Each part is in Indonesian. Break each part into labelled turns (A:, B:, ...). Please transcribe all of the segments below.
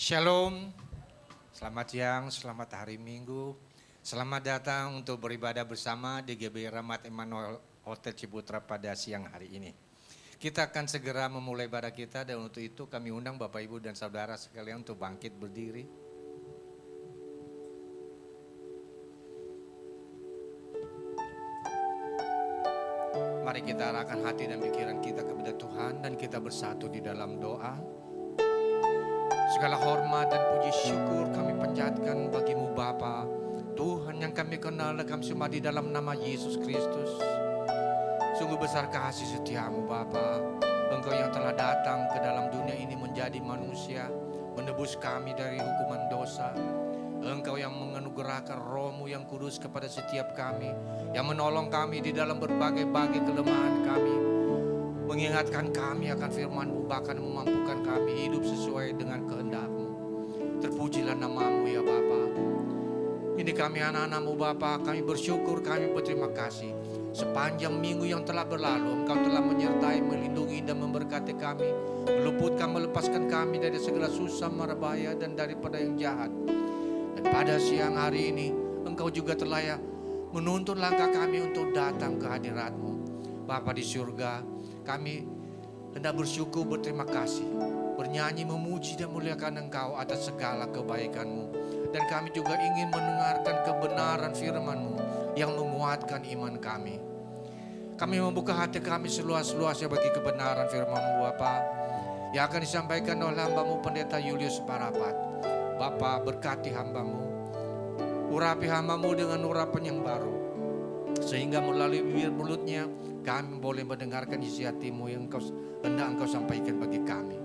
A: Shalom, selamat siang, selamat hari Minggu. Selamat datang untuk beribadah bersama di GBI Rahmat Emmanuel Hotel Ciputra pada siang hari ini. Kita akan segera memulai ibadah kita dan untuk itu kami undang Bapak Ibu dan Saudara sekalian untuk bangkit berdiri. Mari kita arahkan hati dan pikiran kita kepada Tuhan dan kita bersatu di dalam doa. Segala hormat dan puji syukur kami panjatkan bagimu Bapa, Tuhan yang kami kenal dan kami sembah di dalam nama Yesus Kristus. Sungguh besar kasih setiamu Bapa, Engkau yang telah datang ke dalam dunia ini menjadi manusia, menebus kami dari hukuman dosa. Engkau yang menganugerahkan Roh-Mu yang kudus kepada setiap kami, yang menolong kami di dalam berbagai-bagai kelemahan kami, mengingatkan kami akan firman-Mu, bahkan memampukan kami hidup sesuai dengan kehendak-Mu. Terpujilah nama-Mu ya Bapa. Ini kami anak-anak-Mu Bapa, kami bersyukur, kami berterima kasih. Sepanjang minggu yang telah berlalu, Engkau telah menyertai, melindungi dan memberkati kami, meluputkan, melepaskan kami dari segala susah, mara bahaya dan daripada yang jahat. Dan pada siang hari ini, Engkau juga telah menuntun langkah kami untuk datang ke hadirat-Mu. Bapa di surga, kami hendak bersyukur, berterima kasih, bernyanyi, memuji dan muliakan Engkau atas segala kebaikan-Mu. Dan kami juga ingin mendengarkan kebenaran firman-Mu yang menguatkan iman kami. Kami membuka hati kami seluas-luasnya bagi kebenaran firman-Mu Bapa, yang akan disampaikan oleh hamba-Mu Pendeta Julius Parapat. Bapa, berkati hamba-Mu, urapi hamba-Mu dengan urapan yang baru, sehingga melalui bibir mulutnya kami boleh mendengarkan isi hati-Mu yang hendak Engkau sampaikan bagi kami.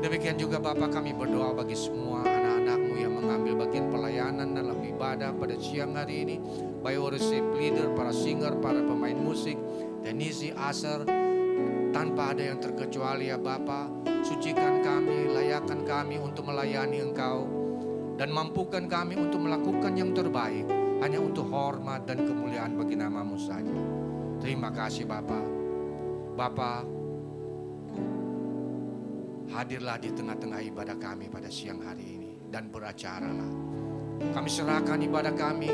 A: Demikian juga Bapa, kami berdoa bagi semua anak-anak-Mu yang mengambil bagian pelayanan dalam ibadah pada siang hari ini, baik worship leader, para singer, para pemain musik, teknisi, usher, tanpa ada yang terkecuali ya Bapa. Sucikan kami, layakkan kami untuk melayani Engkau, dan mampukan kami untuk melakukan yang terbaik hanya untuk hormat dan kemuliaan bagi nama-Mu saja. Terima kasih Bapa. Bapa, hadirlah di tengah-tengah ibadah kami pada siang hari ini dan beracaralah. Kami serahkan ibadah kami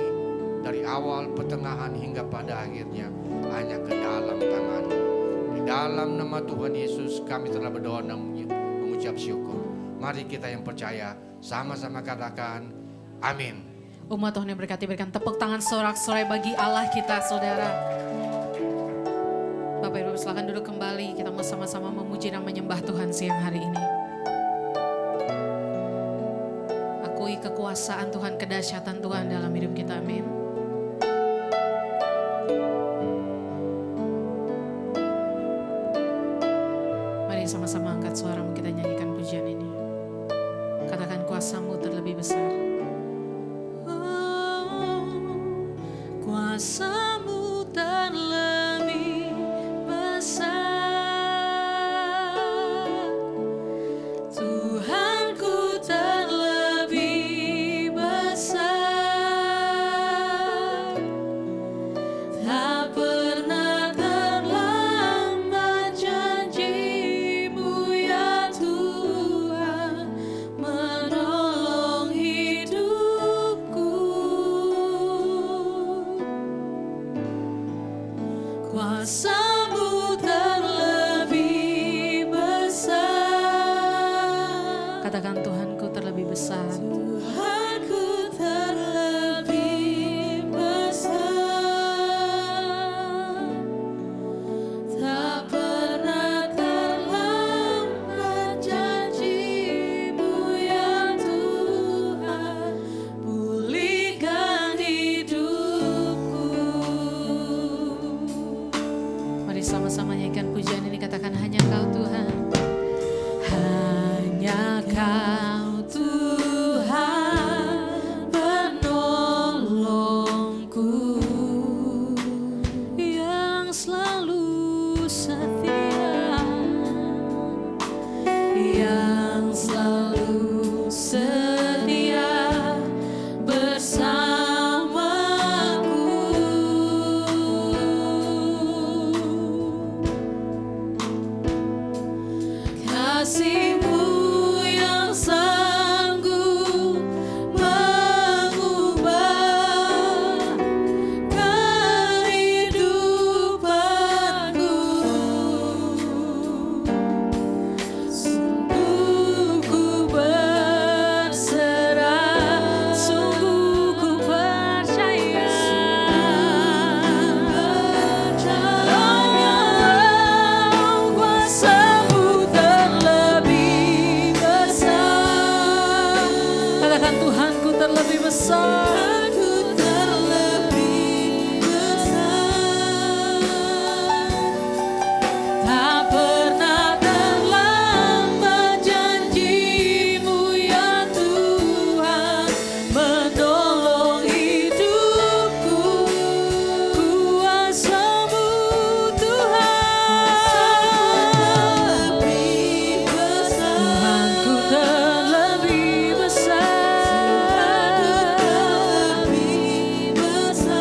A: dari awal, pertengahan hingga pada akhirnya hanya ke dalam tangan-Mu. Di dalam nama Tuhan Yesus kami telah berdoa dan mengucap syukur. Mari kita yang percaya sama-sama katakan amin.
B: Umat Tuhan yang berkati, berikan tepuk tangan sorak-sorai bagi Allah kita, saudara. Bapak Ibu silakan duduk kembali, kita mau sama-sama memuji dan menyembah Tuhan siang hari ini. Akui kekuasaan Tuhan, kedahsyatan Tuhan dalam hidup kita, amin. Mari sama-sama angkat suara, kita nyanyikan pujian ini. Katakan kuasa-Mu terlebih besar. Kuasa-Mu terlebih besar, Tuhanku terlebih Katakan Tuhanku terlebih besar.
C: Tuhanku terlebih besar, tak pernah terlambat janji-Mu ya Tuhan, pulihkan hidupku.
B: Mari sama-sama nyanyikan pujian ini, katakan hanya Kau Tuhan.
C: Hanya Kau Tuhan penolongku, yang selalu setia, yang selalu setia bersamaku. Kasih-Mu yang sanggup mengubah kehidupanku. Sungguh ku berserah, sungguh ku percaya. Kuasa-Mu terlebih besar.
B: Katakan Tuhanku terlebih besar.
C: Aku terlebih besar, tak pernah terlambat janji-Mu ya Tuhan, menolong hidupku. Kuasa-Mu Tuhan terlebih besar, Tuhanku terlebih besar, terlebih besar,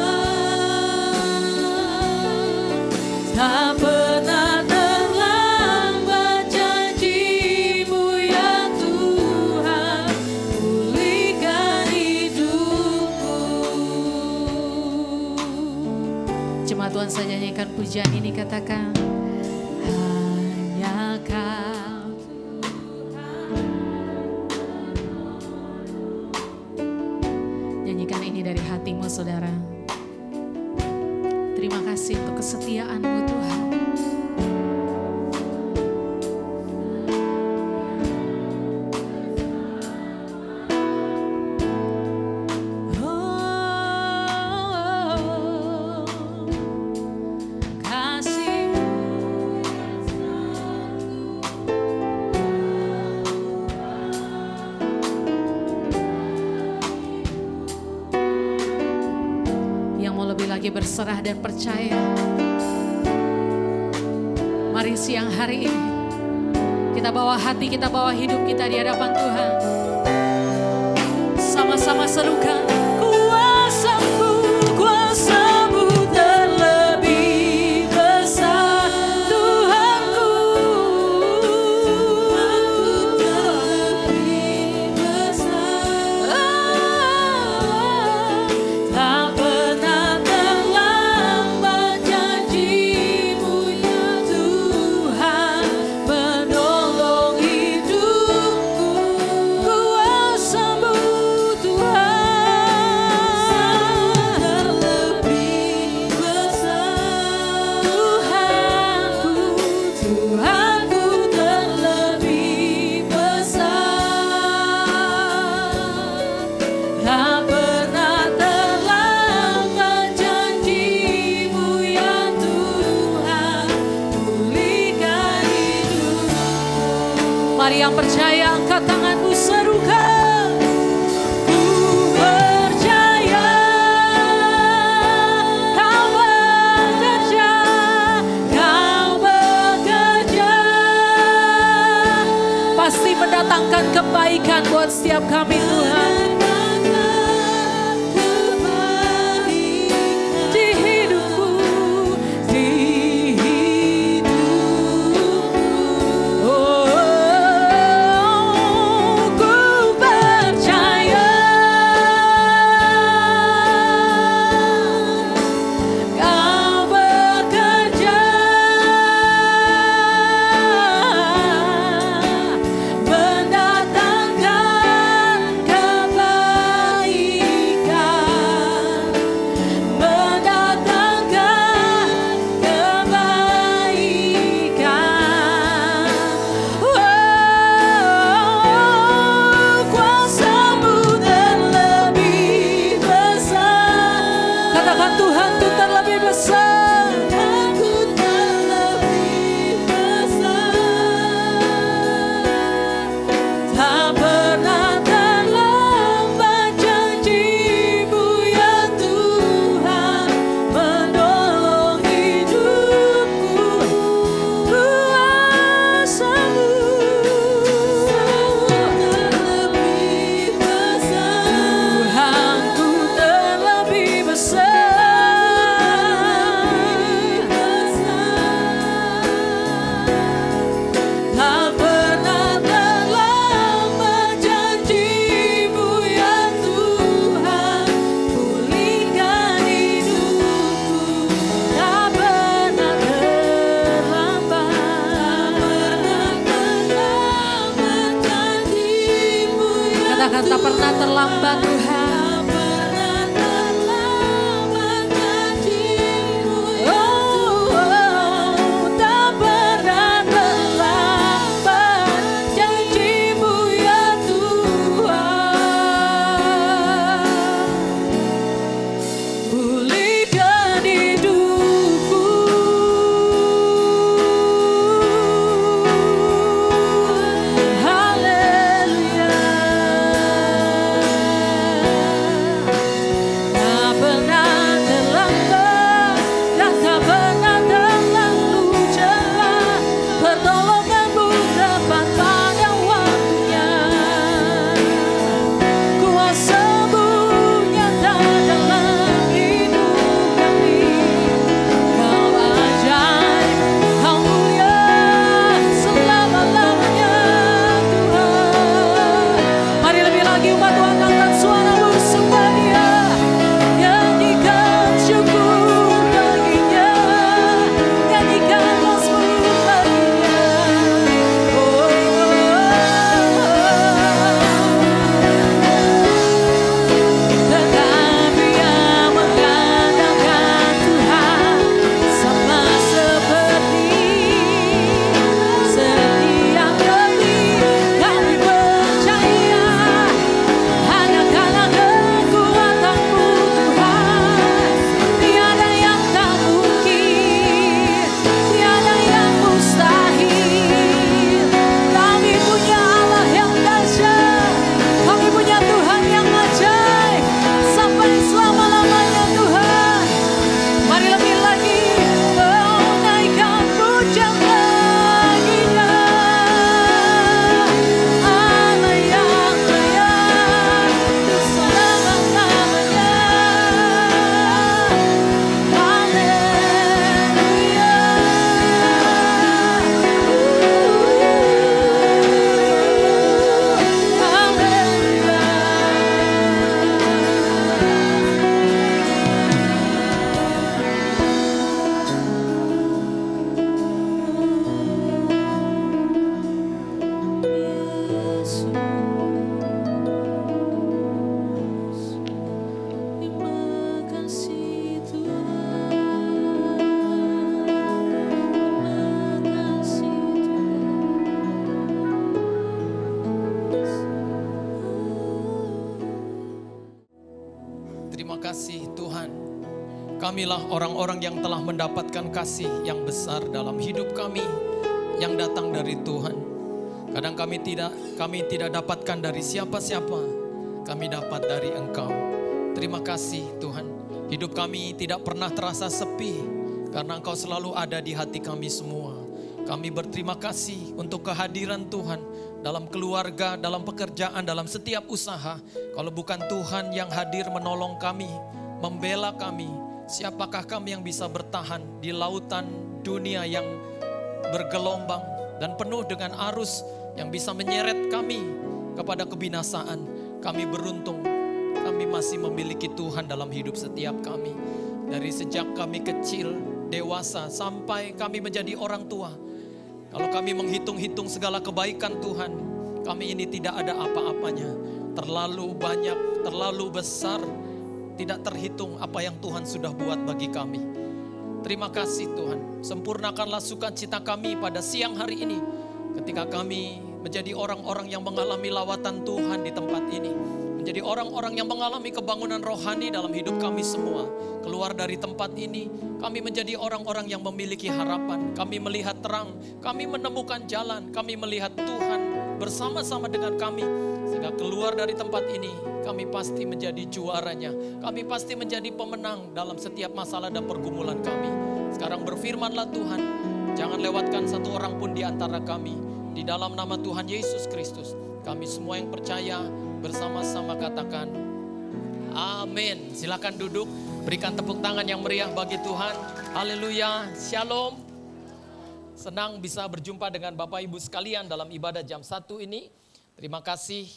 C: tak pernah terlambat janji-Mu ya Tuhan, pulihkan hidupku.
B: Jemaat Tuhan, saya nyanyikan pujian ini, katakan hanya Kau. Nyanyikan ini dari hatimu, saudara. Terima kasih untuk kesetiaan-Mu Tuhan.
C: Oh, kasih-Mu yang sanggup
B: Yang mau lebih lagi berserah dan percaya, mari siang hari ini kita bawa hati, kita bawa hidup kita di hadapan Tuhan. Sama-sama serukan,
C: Kuasa-Mu, kuasa-Mu terlebih besar, Tuhanku. Aku terlebih besar, tak pernah terlambat janji-Mu ya Tuhan, menolong hidupku. Kuasa-Mu
B: Mari yang percaya angkat tanganmu serukan. Ku percaya Kau bekerja, Kau bekerja. Pasti mendatangkan kebaikan buat setiap kami Tuhan.
C: Mendatangkan
B: Katakan tak pernah terlambat Tuhan.
D: Kamilah orang-orang yang telah mendapatkan kasih yang besar dalam hidup kami yang datang dari Tuhan. Kadang kami tidak dapatkan dari siapa-siapa, kami dapat dari Engkau. Terima kasih Tuhan. Hidup kami tidak pernah terasa sepi karena Engkau selalu ada di hati kami semua. Kami berterima kasih untuk kehadiran Tuhan dalam keluarga, dalam pekerjaan, dalam setiap usaha. Kalau bukan Tuhan yang hadir menolong kami, membela kami, siapakah kami yang bisa bertahan di lautan dunia yang bergelombang dan penuh dengan arus yang bisa menyeret kami kepada kebinasaan. Kami beruntung, kami masih memiliki Tuhan dalam hidup setiap kami. Dari sejak kami kecil, dewasa, sampai kami menjadi orang tua. Kalau kami menghitung-hitung segala kebaikan Tuhan, kami ini tidak ada apa-apanya. Terlalu banyak, terlalu besar, tidak terhitung apa yang Tuhan sudah buat bagi kami. Terima kasih Tuhan. Sempurnakanlah sukacita kami pada siang hari ini. Ketika kami menjadi orang-orang yang mengalami lawatan Tuhan di tempat ini. Menjadi orang-orang yang mengalami kebangunan rohani dalam hidup kami semua. Keluar dari tempat ini, kami menjadi orang-orang yang memiliki harapan. Kami melihat terang, kami menemukan jalan. Kami melihat Tuhan bersama-sama dengan kami. Sehingga keluar dari tempat ini, kami pasti menjadi juaranya. Kami pasti menjadi pemenang dalam setiap masalah dan pergumulan kami. Sekarang berfirmanlah Tuhan, jangan lewatkan satu orang pun di antara kami. Di dalam nama Tuhan Yesus Kristus, kami semua yang percaya bersama-sama katakan amin. Silakan duduk, berikan tepuk tangan yang meriah bagi Tuhan. Haleluya, shalom. Senang bisa berjumpa dengan Bapak Ibu sekalian dalam ibadah jam 1 ini. Terima kasih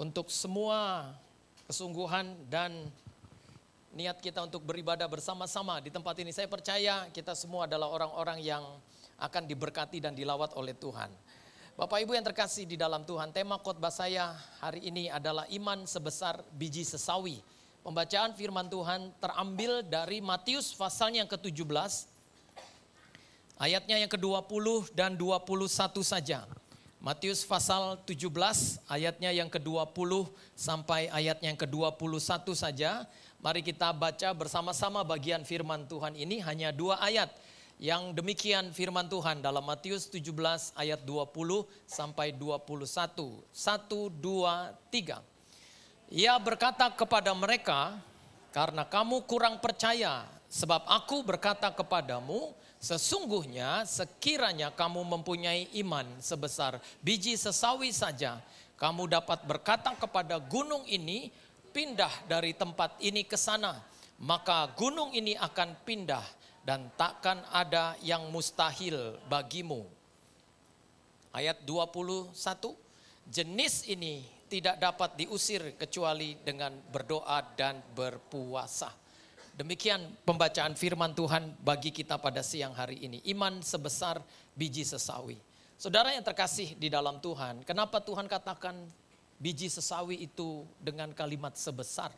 D: untuk semua kesungguhan dan niat kita untuk beribadah bersama-sama di tempat ini. Saya percaya kita semua adalah orang-orang yang akan diberkati dan dilawat oleh Tuhan. Bapak Ibu yang terkasih di dalam Tuhan, tema khotbah saya hari ini adalah iman sebesar biji sesawi. Pembacaan firman Tuhan terambil dari Matius pasalnya yang ke-17, ayatnya yang ke-20 dan 21 saja. Matius pasal 17 ayatnya yang ke-20 sampai ayatnya yang ke-21 saja. Mari kita baca bersama-sama bagian firman Tuhan ini, hanya 2 ayat. Yang demikian firman Tuhan dalam Matius 17 ayat 20 sampai 21. 1, 2, 3. Ia berkata kepada mereka, karena kamu kurang percaya, sebab aku berkata kepadamu, sesungguhnya sekiranya kamu mempunyai iman sebesar biji sesawi saja, kamu dapat berkata kepada gunung ini, pindah dari tempat ini ke sana, maka gunung ini akan pindah dan takkan ada yang mustahil bagimu. Ayat 21, jenis ini tidak dapat diusir kecuali dengan berdoa dan berpuasa. Demikian pembacaan firman Tuhan bagi kita pada siang hari ini. Iman sebesar biji sesawi. Saudara yang terkasih di dalam Tuhan, kenapa Tuhan katakan biji sesawi itu dengan kalimat sebesar?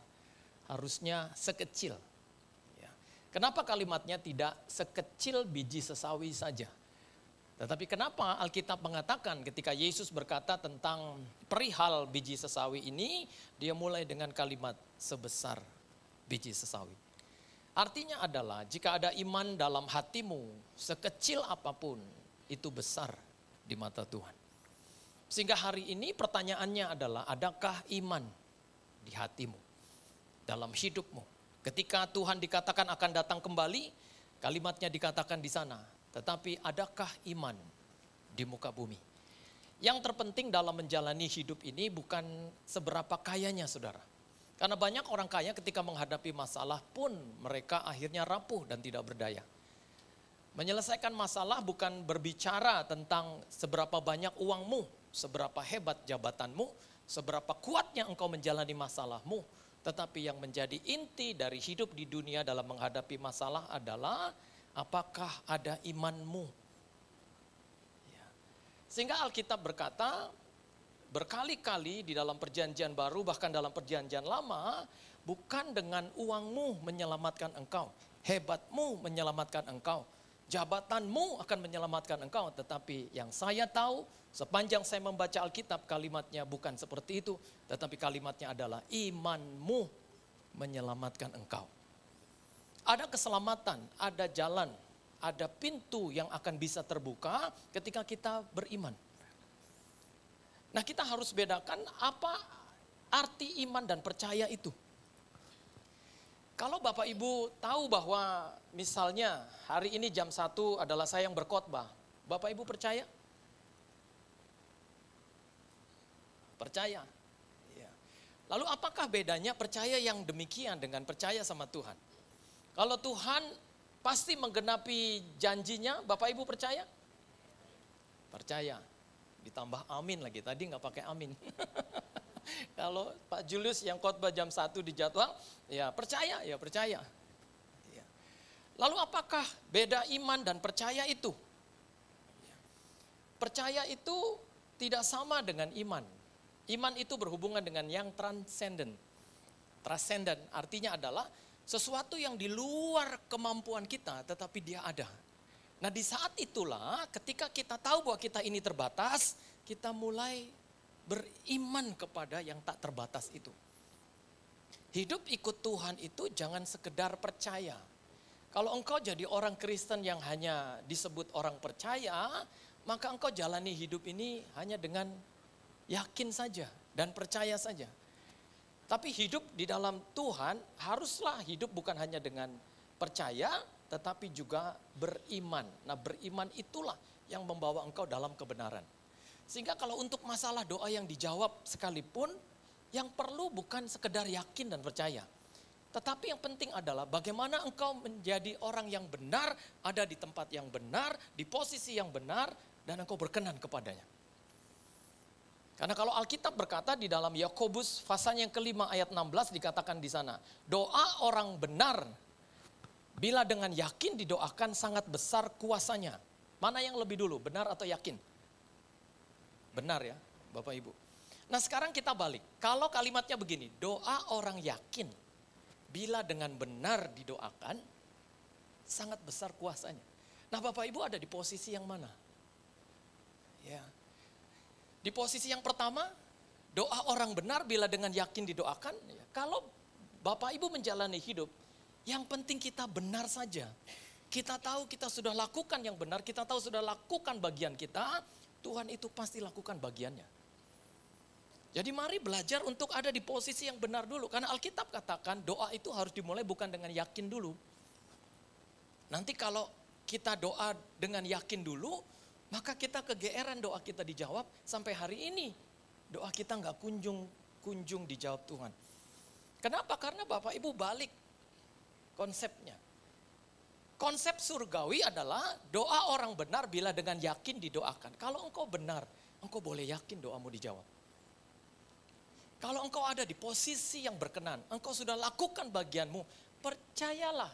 D: Harusnya sekecil. Kenapa kalimatnya tidak sekecil biji sesawi saja? Tetapi kenapa Alkitab mengatakan ketika Yesus berkata tentang perihal biji sesawi ini, dia mulai dengan kalimat sebesar biji sesawi. Artinya adalah jika ada iman dalam hatimu, sekecil apapun itu besar di mata Tuhan. Sehingga hari ini pertanyaannya adalah, adakah iman di hatimu, dalam hidupmu? Ketika Tuhan dikatakan akan datang kembali, kalimatnya dikatakan di sana. Tetapi adakah iman di muka bumi? Yang terpenting dalam menjalani hidup ini bukan seberapa kayanya saudara. Karena banyak orang kaya ketika menghadapi masalah pun mereka akhirnya rapuh dan tidak berdaya. Menyelesaikan masalah bukan berbicara tentang seberapa banyak uangmu, seberapa hebat jabatanmu, seberapa kuatnya engkau menjalani masalahmu. Tetapi yang menjadi inti dari hidup di dunia dalam menghadapi masalah adalah apakah ada imanmu. Ya. Sehingga Alkitab berkata berkali-kali di dalam perjanjian baru bahkan dalam perjanjian lama, bukan dengan uangmu menyelamatkan engkau, hebatmu menyelamatkan engkau, jabatanmu akan menyelamatkan engkau. Tetapi yang saya tahu sepanjang saya membaca Alkitab, kalimatnya bukan seperti itu. Tetapi kalimatnya adalah imanmu menyelamatkan engkau. Ada keselamatan, ada jalan, ada pintu yang akan bisa terbuka ketika kita beriman. Nah, kita harus bedakan apa arti iman dan percaya itu. Kalau Bapak Ibu tahu bahwa misalnya hari ini jam 1 adalah saya yang berkhotbah, Bapak Ibu percaya? Percaya. Ya. Lalu apakah bedanya percaya yang demikian dengan percaya sama Tuhan? Kalau Tuhan pasti menggenapi janjinya, Bapak Ibu percaya? Percaya. Ditambah amin lagi, tadi nggak pakai amin. Kalau Pak Julius yang khotbah jam 1 di jadwal, ya percaya, ya percaya. Ya. Lalu apakah beda iman dan percaya itu? Ya. Percaya itu tidak sama dengan iman. Iman itu berhubungan dengan yang transcendent. Transcendent artinya adalah sesuatu yang di luar kemampuan kita tetapi dia ada. Nah di saat itulah ketika kita tahu bahwa kita ini terbatas, kita mulai beriman kepada yang tak terbatas itu. Hidup ikut Tuhan itu jangan sekedar percaya. Kalau engkau jadi orang Kristen yang hanya disebut orang percaya, maka engkau jalani hidup ini hanya dengan yakin saja dan percaya saja. Tapi hidup di dalam Tuhan haruslah hidup bukan hanya dengan percaya, tetapi juga beriman. Nah beriman itulah yang membawa engkau dalam kebenaran. Sehingga kalau untuk masalah doa yang dijawab sekalipun, yang perlu bukan sekedar yakin dan percaya. Tetapi yang penting adalah bagaimana engkau menjadi orang yang benar, ada di tempat yang benar, di posisi yang benar, dan engkau berkenan kepadanya. Karena kalau Alkitab berkata di dalam Yakobus pasal yang ke-5 ayat 16 dikatakan di sana, doa orang benar bila dengan yakin didoakan sangat besar kuasanya. Mana yang lebih dulu, benar atau yakin? Benar ya Bapak Ibu. Nah sekarang kita balik. Kalau kalimatnya begini, doa orang yakin bila dengan benar didoakan sangat besar kuasanya. Nah Bapak Ibu ada di posisi yang mana? Ya. Di posisi yang pertama, doa orang benar bila dengan yakin didoakan. Ya. Kalau Bapak Ibu menjalani hidup, yang penting kita benar saja. Kita tahu kita sudah lakukan yang benar, kita tahu sudah lakukan bagian kita, Tuhan itu pasti lakukan bagiannya. Jadi mari belajar untuk ada di posisi yang benar dulu. Karena Alkitab katakan doa itu harus dimulai bukan dengan yakin dulu. Nanti kalau kita doa dengan yakin dulu, maka kita kegeeran doa kita dijawab sampai hari ini. Doa kita nggak kunjung dijawab Tuhan. Kenapa? Karena Bapak Ibu balik konsepnya. Konsep surgawi adalah doa orang benar bila dengan yakin didoakan. Kalau engkau benar, engkau boleh yakin doamu dijawab. Kalau engkau ada di posisi yang berkenan, engkau sudah lakukan bagianmu, percayalah.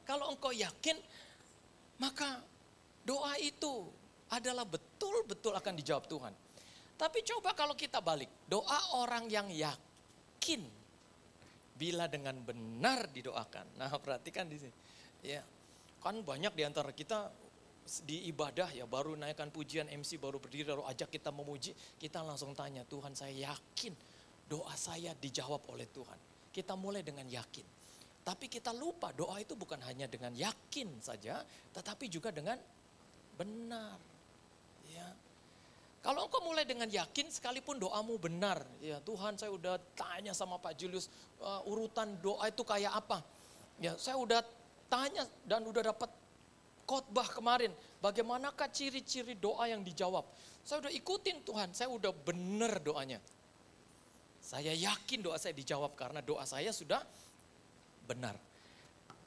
D: Kalau engkau yakin, maka doa itu adalah betul-betul akan dijawab Tuhan. Tapi coba kalau kita balik, doa orang yang yakin bila dengan benar didoakan. Nah perhatikan di sini. Ya, kan banyak di antara kita di ibadah ya baru naikkan pujian, MC baru berdiri lalu ajak kita memuji, kita langsung tanya, Tuhan saya yakin doa saya dijawab oleh Tuhan. Kita mulai dengan yakin. Tapi kita lupa doa itu bukan hanya dengan yakin saja, tetapi juga dengan benar. Ya. Kalau engkau mulai dengan yakin sekalipun doamu benar, ya Tuhan saya udah tanya sama Pak Julius urutan doa itu kayak apa. Ya saya udah tanya dan udah dapat khotbah kemarin, bagaimanakah ciri-ciri doa yang dijawab. Saya udah ikutin Tuhan, saya udah benar doanya. Saya yakin doa saya dijawab karena doa saya sudah benar.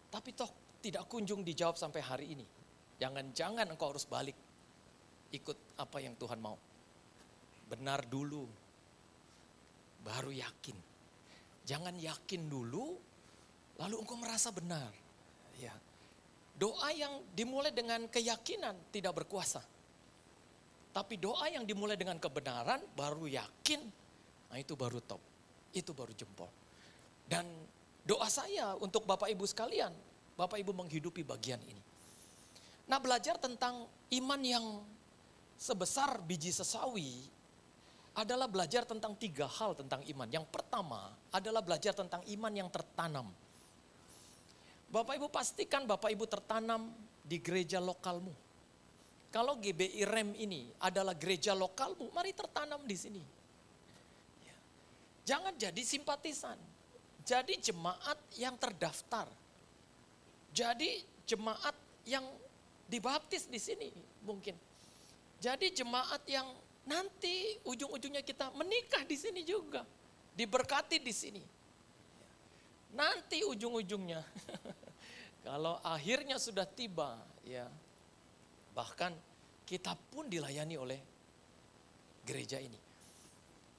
D: Tapi toh tidak kunjung dijawab sampai hari ini. Jangan-jangan engkau harus balik. Ikut apa yang Tuhan mau. Benar dulu, baru yakin. Jangan yakin dulu, lalu engkau merasa benar. Ya. Doa yang dimulai dengan keyakinan tidak berkuasa. Tapi doa yang dimulai dengan kebenaran baru yakin, nah itu baru top, itu baru jempol. Dan doa saya untuk Bapak Ibu sekalian, Bapak Ibu menghidupi bagian ini. Nah belajar tentang iman yang sebesar biji sesawi adalah belajar tentang 3 hal tentang iman. Yang pertama adalah belajar tentang iman yang tertanam. Bapak Ibu pastikan Bapak Ibu tertanam di gereja lokalmu. Kalau GBI Rem ini adalah gereja lokalmu, mari tertanam di sini. Jangan jadi simpatisan. Jadi jemaat yang terdaftar. Jadi jemaat yang dibaptis di sini mungkin. Jadi jemaat yang nanti ujung-ujungnya kita menikah di sini juga. Diberkati di sini. Nanti ujung-ujungnya kalau akhirnya sudah tiba ya bahkan kita pun dilayani oleh gereja ini.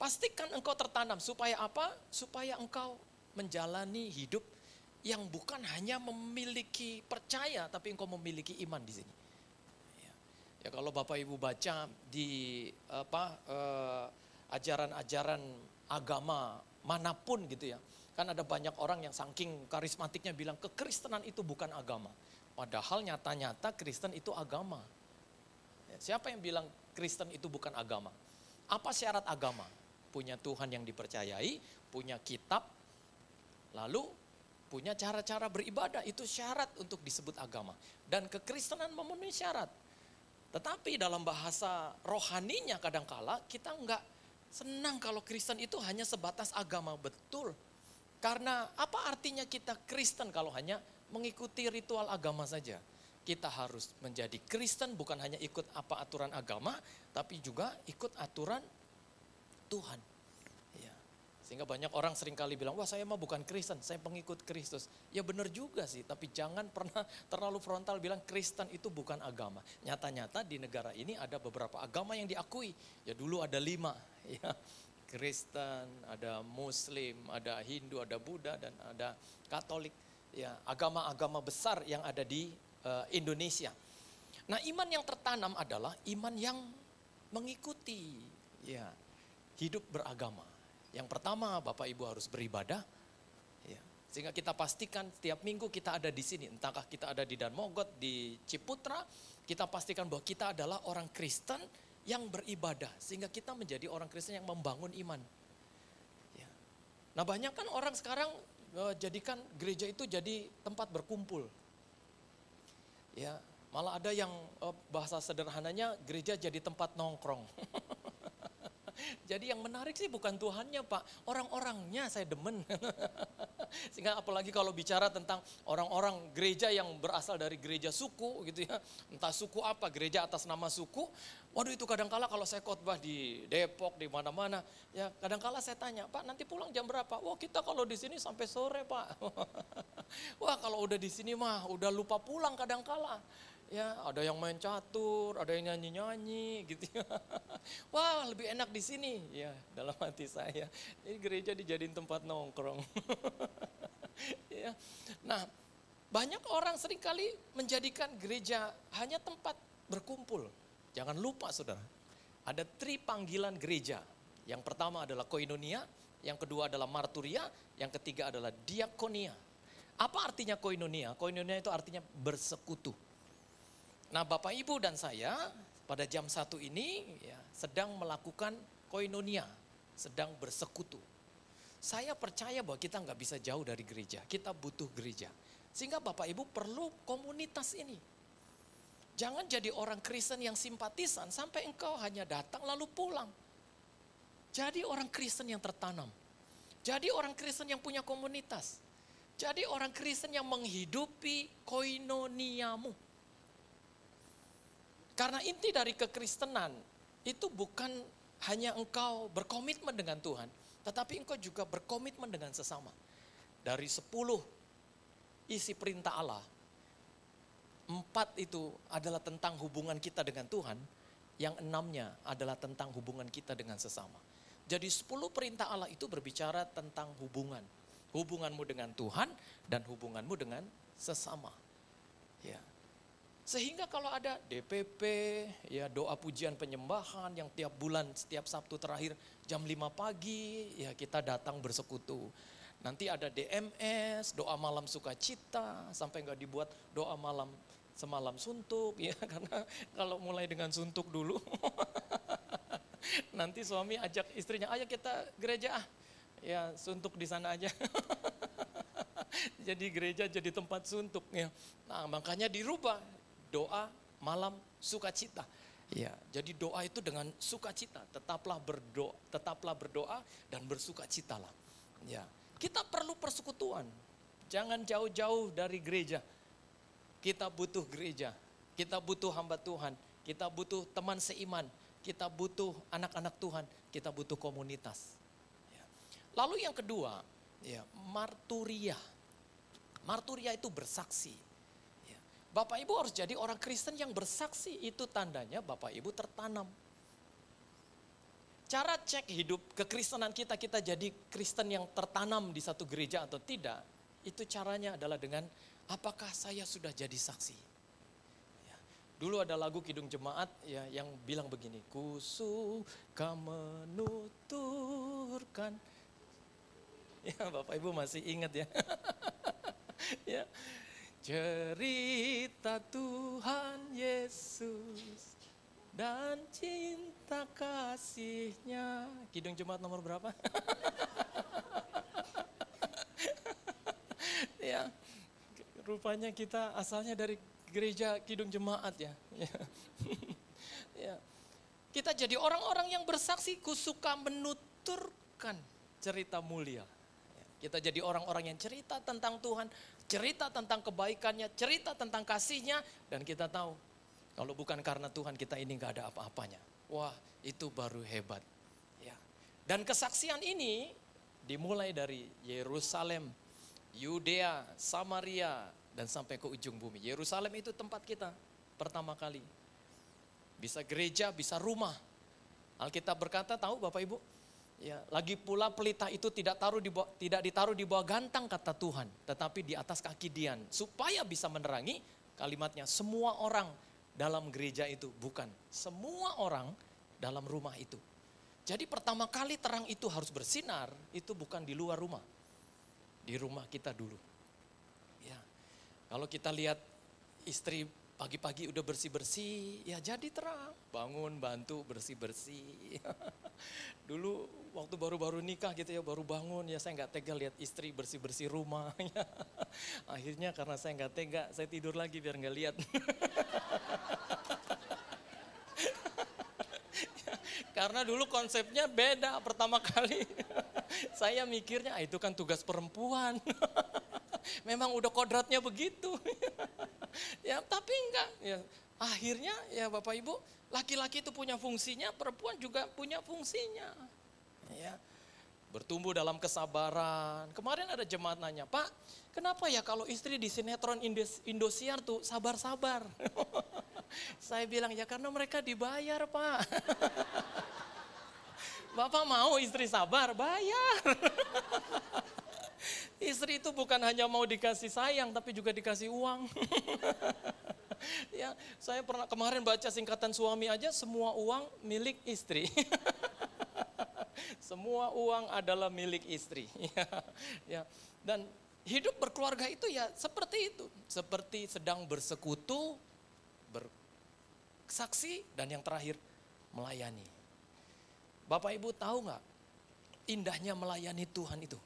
D: Pastikan engkau tertanam supaya apa? Supaya engkau menjalani hidup yang bukan hanya memiliki percaya tapi engkau memiliki iman di sini. Ya kalau Bapak Ibu baca di ajaran-ajaran agama manapun gitu ya. Kan ada banyak orang yang saking karismatiknya bilang kekristenan itu bukan agama. Padahal nyata-nyata Kristen itu agama. Ya, siapa yang bilang Kristen itu bukan agama? Apa syarat agama? Punya Tuhan yang dipercayai, punya kitab, lalu punya cara-cara beribadah. Itu syarat untuk disebut agama. Dan kekristenan memenuhi syarat. Tetapi dalam bahasa rohaninya kadangkala kita enggak senang kalau Kristen itu hanya sebatas agama. Betul. Karena apa artinya kita Kristen kalau hanya mengikuti ritual agama saja? Kita harus menjadi Kristen bukan hanya ikut apa aturan agama, tapi juga ikut aturan Tuhan. Ya. Sehingga banyak orang seringkali bilang, wah saya mah bukan Kristen, saya pengikut Kristus. Ya benar juga sih, tapi jangan pernah terlalu frontal bilang Kristen itu bukan agama. Nyata-nyata di negara ini ada beberapa agama yang diakui. Ya dulu ada 5. Ya. Kristen, ada Muslim, ada Hindu, ada Buddha, dan ada Katolik. Ya, agama-agama besar yang ada di Indonesia. Nah, iman yang tertanam adalah iman yang mengikuti ya hidup beragama. Yang pertama, Bapak Ibu harus beribadah. Ya, sehingga kita pastikan setiap minggu kita ada di sini. Entahkah kita ada di Danmogot, di Ciputra, kita pastikan bahwa kita adalah orang Kristen yang beribadah. Sehingga kita menjadi orang Kristen yang membangun iman. Ya. Nah, banyak kan orang sekarang jadikan gereja itu jadi tempat berkumpul. Ya, malah ada yang bahasa sederhananya gereja jadi tempat nongkrong. Jadi yang menarik sih bukan Tuhannya Pak, orang-orangnya saya demen. Sehingga apalagi kalau bicara tentang orang-orang gereja yang berasal dari gereja suku gitu ya. Entah suku apa, gereja atas nama suku. Waduh itu kadangkala kalau saya khotbah di Depok, di mana-mana. Ya kadangkala saya tanya, Pak nanti pulang jam berapa? Wah kita kalau di sini sampai sore Pak. Wah kalau udah di sini mah udah lupa pulang kadangkala. Ya, ada yang main catur, ada yang nyanyi-nyanyi gitu ya. Wah, lebih enak di sini. Ya, dalam hati saya. Ini gereja dijadiin tempat nongkrong. Ya. Nah, banyak orang seringkali menjadikan gereja hanya tempat berkumpul. Jangan lupa Saudara, ada 3 panggilan gereja. Yang pertama adalah koinonia, yang kedua adalah marturia, yang ketiga adalah diakonia. Apa artinya koinonia? Koinonia itu artinya bersekutu. Nah Bapak Ibu dan saya pada jam 1 ini ya, sedang melakukan koinonia, sedang bersekutu. Saya percaya bahwa kita nggak bisa jauh dari gereja, kita butuh gereja. Sehingga Bapak Ibu perlu komunitas ini. Jangan jadi orang Kristen yang simpatisan sampai engkau hanya datang lalu pulang. Jadi orang Kristen yang tertanam. Jadi orang Kristen yang punya komunitas. Jadi orang Kristen yang menghidupi koinoniamu. Karena inti dari kekristenan itu bukan hanya engkau berkomitmen dengan Tuhan, tetapi engkau juga berkomitmen dengan sesama. Dari 10 isi perintah Allah, 4 itu adalah tentang hubungan kita dengan Tuhan, yang 6-nya adalah tentang hubungan kita dengan sesama. Jadi 10 perintah Allah itu berbicara tentang hubungan. Hubunganmu dengan Tuhan dan hubunganmu dengan sesama. Ya. Sehingga kalau ada DPP, ya doa pujian penyembahan yang tiap bulan, setiap Sabtu terakhir jam 5 pagi, ya kita datang bersekutu. Nanti ada DMS, doa malam sukacita, sampai nggak dibuat doa malam semalam suntuk, ya karena kalau mulai dengan suntuk dulu, nanti suami ajak istrinya, ayo kita gereja ya suntuk di sana aja. Jadi gereja jadi tempat suntuk ya. Nah makanya dirubah. Doa malam sukacita. Ya, jadi doa itu dengan sukacita. Tetaplah berdoa dan bersukacitalah. Ya, kita perlu persekutuan. Jangan jauh-jauh dari gereja. Kita butuh gereja. Kita butuh hamba Tuhan. Kita butuh teman seiman. Kita butuh anak-anak Tuhan. Kita butuh komunitas. Ya. Lalu yang kedua, ya, marturia. Marturia itu bersaksi. Bapak Ibu harus jadi orang Kristen yang bersaksi, itu tandanya Bapak Ibu tertanam. Cara cek hidup kekristenan kita jadi Kristen yang tertanam di satu gereja atau tidak, itu caranya adalah dengan apakah saya sudah jadi saksi. Ya. Dulu ada lagu Kidung Jemaat ya, yang bilang begini, ku suka menuturkan. Ya Bapak Ibu masih ingat ya. Ya. Cerita Tuhan Yesus dan cinta kasih-Nya. Kidung Jemaat nomor berapa? Ya, rupanya kita asalnya dari gereja Kidung Jemaat ya. Ya. Kita jadi orang-orang yang bersaksi, ku suka menuturkan cerita mulia. Kita jadi orang-orang yang cerita tentang Tuhan, cerita tentang kebaikannya, cerita tentang kasih-Nya. Dan kita tahu, kalau bukan karena Tuhan kita ini gak ada apa-apanya. Wah itu baru hebat. Ya. Dan kesaksian ini dimulai dari Yerusalem, Yudea, Samaria, dan sampai ke ujung bumi. Yerusalem itu tempat kita pertama kali. Bisa gereja, bisa rumah. Alkitab berkata, tahu Bapak Ibu? Ya, lagi pula pelita itu tidak ditaruh di bawah gantang kata Tuhan, tetapi di atas kaki Dian, supaya bisa menerangi kalimatnya. Semua orang dalam gereja itu, bukan semua orang dalam rumah itu. Jadi pertama kali terang itu harus bersinar, itu bukan di luar rumah. Di rumah kita dulu. Ya. Kalau kita lihat istri pagi-pagi udah bersih-bersih, ya jadi terang. Bangun, bantu bersih-bersih. Dulu waktu baru-baru nikah gitu ya, baru bangun, ya saya nggak tega lihat istri bersih-bersih rumah. Akhirnya karena saya nggak tega, saya tidur lagi biar nggak lihat. Karena dulu konsepnya beda pertama kali. Saya mikirnya itu kan tugas perempuan. Memang udah kodratnya begitu. Ya tapi enggak. Ya, akhirnya ya Bapak Ibu, laki-laki itu punya fungsinya, perempuan juga punya fungsinya. Ya. Bertumbuh dalam kesabaran. Kemarin ada jemaat nanya, Pak, kenapa ya kalau istri di sinetron Indosiar tuh sabar-sabar? Saya bilang, ya karena mereka dibayar, Pak. Bapak mau istri sabar, bayar. Istri itu bukan hanya mau dikasih sayang, tapi juga dikasih uang. Ya, saya pernah kemarin baca singkatan suami aja, semua uang milik istri. Semua uang adalah milik istri. Ya, dan hidup berkeluarga itu ya seperti itu. Seperti sedang bersekutu, bersaksi, dan yang terakhir melayani. Bapak Ibu tahu nggak indahnya melayani Tuhan itu?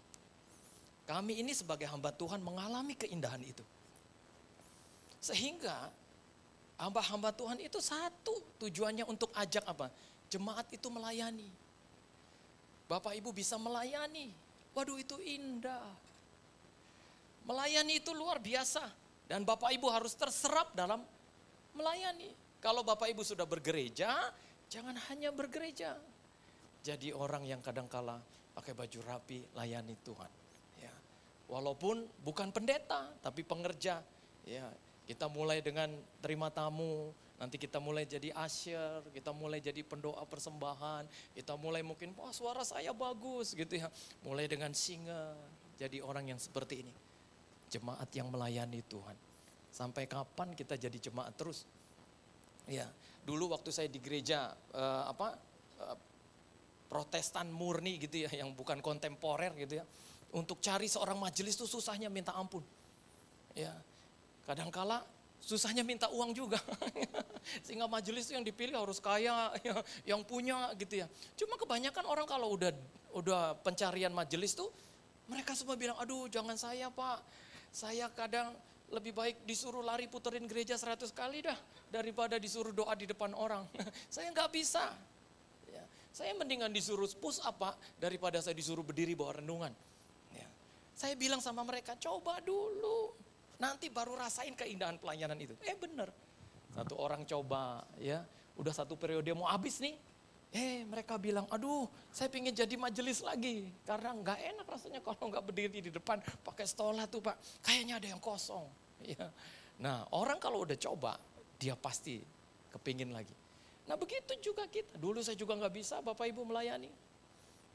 D: Kami ini sebagai hamba Tuhan mengalami keindahan itu. Sehingga hamba-hamba Tuhan itu satu tujuannya untuk ajak apa? Jemaat itu melayani. Bapak Ibu bisa melayani. Waduh itu indah. Melayani itu luar biasa. Dan Bapak Ibu harus terserap dalam melayani. Kalau Bapak Ibu sudah bergereja, jangan hanya bergereja. Jadi orang yang kadangkala pakai baju rapi, layani Tuhan. Ya. Walaupun bukan pendeta, tapi pengerja. Ya, kita mulai dengan terima tamu, nanti kita mulai jadi usher, kita mulai jadi pendoa persembahan, kita mulai mungkin, wah suara saya bagus gitu ya. Mulai dengan singer, jadi orang yang seperti ini. Jemaat yang melayani Tuhan. Sampai kapan kita jadi jemaat terus? Ya, dulu waktu saya di gereja Protestan murni gitu ya, yang bukan kontemporer gitu ya. Untuk cari seorang majelis itu susahnya minta ampun. Ya, kadangkala susahnya minta uang juga. Sehingga majelis itu yang dipilih harus kaya, yang punya gitu ya. Cuma kebanyakan orang kalau udah pencarian majelis tuh, mereka semua bilang, aduh jangan saya Pak. Saya kadang lebih baik disuruh lari puterin gereja 100 kali dah, daripada disuruh doa di depan orang. Saya nggak bisa. Ya, saya mendingan disuruh push apa daripada saya disuruh berdiri bawa renungan. Ya. Saya bilang sama mereka, coba dulu. Nanti baru rasain keindahan pelayanan itu. Bener. Satu orang coba ya, udah satu periode mau habis nih. Mereka bilang, aduh saya pengen jadi majelis lagi. Karena nggak enak rasanya kalau nggak berdiri di depan pakai stola tuh Pak. Kayaknya ada yang kosong. Ya. Nah orang kalau udah coba, dia pasti kepingin lagi. Nah begitu juga kita. Dulu saya juga nggak bisa Bapak Ibu melayani.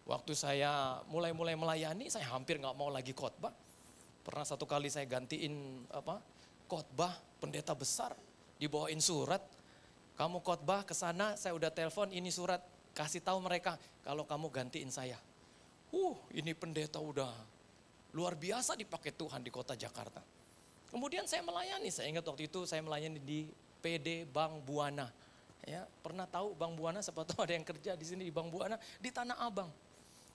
D: Waktu saya mulai melayani, saya hampir nggak mau lagi khotbah. Pernah satu kali saya gantiin khotbah pendeta besar, dibawain surat. Kamu khotbah ke sana, saya udah telepon ini surat, kasih tahu mereka kalau kamu gantiin saya. Ini pendeta udah luar biasa dipakai Tuhan di kota Jakarta. Kemudian saya melayani, saya ingat waktu itu saya melayani di PD Bank Buana. Ya, pernah tahu Bank Buana, siapa tahu ada yang kerja di sini di Bank Buana, di Tanah Abang.